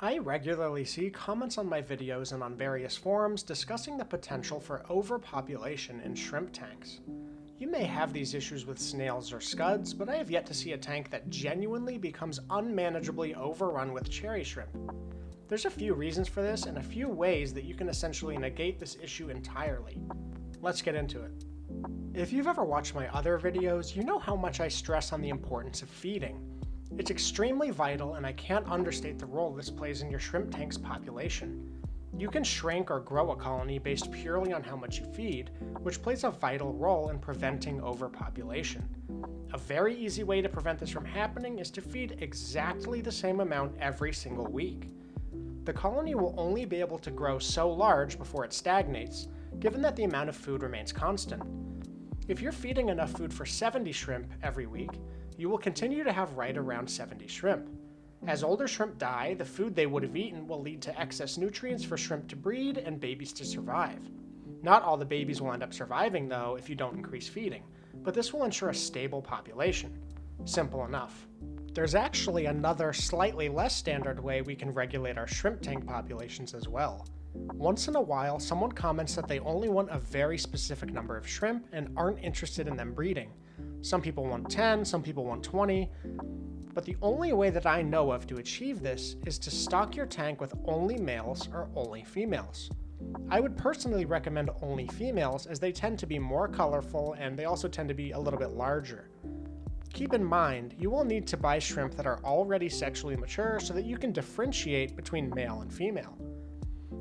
I regularly see comments on my videos and on various forums discussing the potential for overpopulation in shrimp tanks. You may have these issues with snails or scuds, but I have yet to see a tank that genuinely becomes unmanageably overrun with cherry shrimp. There's a few reasons for this and a few ways that you can essentially negate this issue entirely. Let's get into it. If you've ever watched my other videos, you know how much I stress on the importance of feeding. It's extremely vital, and I can't understate the role this plays in your shrimp tank's population. You can shrink or grow a colony based purely on how much you feed, which plays a vital role in preventing overpopulation. A very easy way to prevent this from happening is to feed exactly the same amount every single week. The colony will only be able to grow so large before it stagnates, given that the amount of food remains constant. If you're feeding enough food for 70 shrimp every week, you will continue to have right around 70 shrimp. As older shrimp die, the food they would have eaten will lead to excess nutrients for shrimp to breed and babies to survive. Not all the babies will end up surviving though if you don't increase feeding, but this will ensure a stable population. Simple enough. There's actually another slightly less standard way we can regulate our shrimp tank populations as well. Once in a while, someone comments that they only want a very specific number of shrimp and aren't interested in them breeding. Some people want 10, some people want 20, but the only way that I know of to achieve this is to stock your tank with only males or only females. I would personally recommend only females as they tend to be more colorful and they also tend to be a little bit larger. Keep in mind, you will need to buy shrimp that are already sexually mature so that you can differentiate between male and female.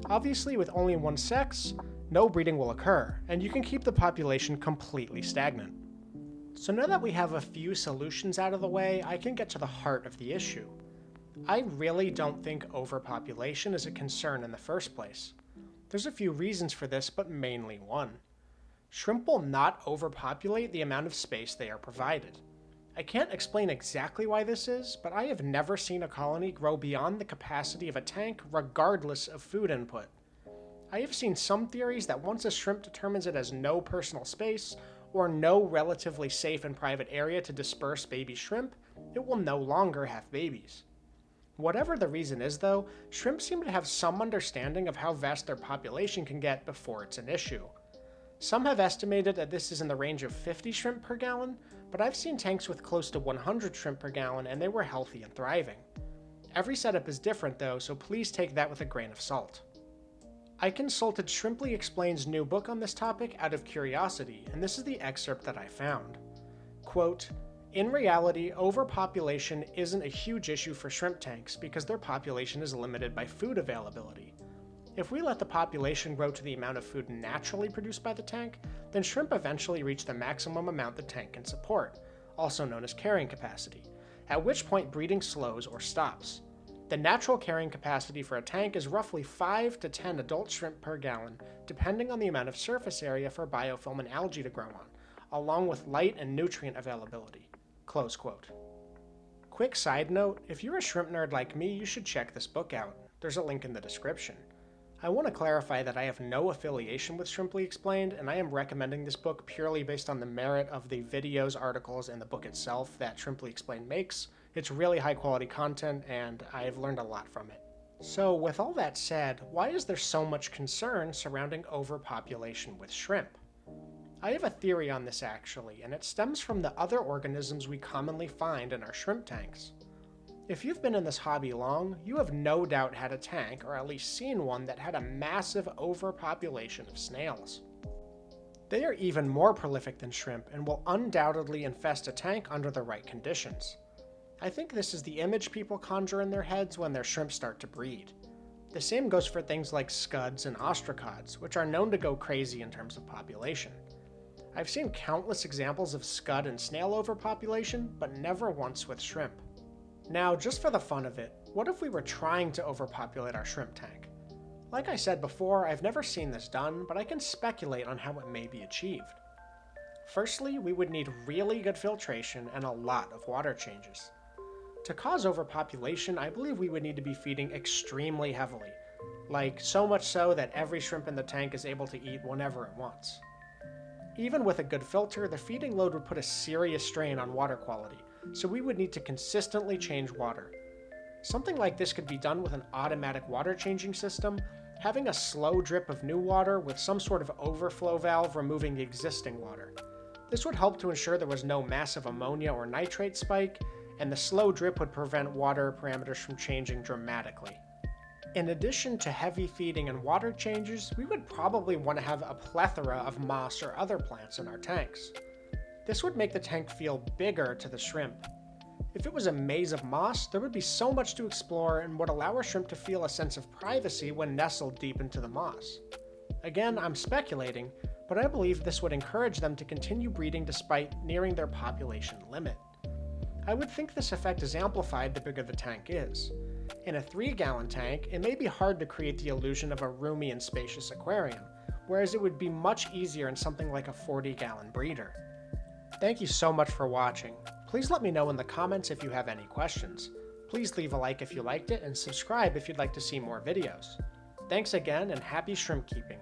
Obviously, with only one sex, no breeding will occur, and you can keep the population completely stagnant. So now that we have a few solutions out of the way, I can get to the heart of the issue. I really don't think overpopulation is a concern in the first place. There's a few reasons for this, but mainly one. Shrimp will not overpopulate the amount of space they are provided. I can't explain exactly why this is, but I have never seen a colony grow beyond the capacity of a tank regardless of food input. I have seen some theories that once a shrimp determines it has no personal space, or no relatively safe and private area to disperse baby shrimp, it will no longer have babies. Whatever the reason is though, shrimp seem to have some understanding of how vast their population can get before it's an issue. Some have estimated that this is in the range of 50 shrimp per gallon, but I've seen tanks with close to 100 shrimp per gallon and they were healthy and thriving. Every setup is different though, so please take that with a grain of salt. I consulted Shrimply Explain's new book on this topic out of curiosity, and this is the excerpt that I found. Quote, "In reality, overpopulation isn't a huge issue for shrimp tanks because their population is limited by food availability. If we let the population grow to the amount of food naturally produced by the tank, then shrimp eventually reach the maximum amount the tank can support, also known as carrying capacity, at which point breeding slows or stops. The natural carrying capacity for a tank is roughly 5 to 10 adult shrimp per gallon, depending on the amount of surface area for biofilm and algae to grow on, along with light and nutrient availability." Close quote. Quick side note, if you're a shrimp nerd like me, you should check this book out. There's a link in the description. I want to clarify that I have no affiliation with Shrimply Explained, and I am recommending this book purely based on the merit of the videos, articles, and the book itself that Shrimply Explained makes. It's really high quality content, and I've learned a lot from it. So with all that said, why is there so much concern surrounding overpopulation with shrimp? I have a theory on this actually, and it stems from the other organisms we commonly find in our shrimp tanks. If you've been in this hobby long, you have no doubt had a tank, or at least seen one, that had a massive overpopulation of snails. They are even more prolific than shrimp and will undoubtedly infest a tank under the right conditions. I think this is the image people conjure in their heads when their shrimp start to breed. The same goes for things like scuds and ostracods, which are known to go crazy in terms of population. I've seen countless examples of scud and snail overpopulation, but never once with shrimp. Now, just for the fun of it, what if we were trying to overpopulate our shrimp tank? Like I said before, I've never seen this done, but I can speculate on how it may be achieved. Firstly, we would need really good filtration and a lot of water changes. To cause overpopulation, I believe we would need to be feeding extremely heavily, like so much so that every shrimp in the tank is able to eat whenever it wants. Even with a good filter, the feeding load would put a serious strain on water quality, so we would need to consistently change water. Something like this could be done with an automatic water changing system, having a slow drip of new water with some sort of overflow valve removing existing water. This would help to ensure there was no massive ammonia or nitrate spike, and the slow drip would prevent water parameters from changing dramatically. In addition to heavy feeding and water changes, we would probably want to have a plethora of moss or other plants in our tanks. This would make the tank feel bigger to the shrimp. If it was a maze of moss, there would be so much to explore and would allow our shrimp to feel a sense of privacy when nestled deep into the moss. Again, I'm speculating, but I believe this would encourage them to continue breeding despite nearing their population limit. I would think this effect is amplified the bigger the tank is. In a 3-gallon tank, it may be hard to create the illusion of a roomy and spacious aquarium, whereas it would be much easier in something like a 40-gallon breeder. Thank you so much for watching. Please let me know in the comments if you have any questions. Please leave a like if you liked it and subscribe if you'd like to see more videos. Thanks again and happy shrimp keeping.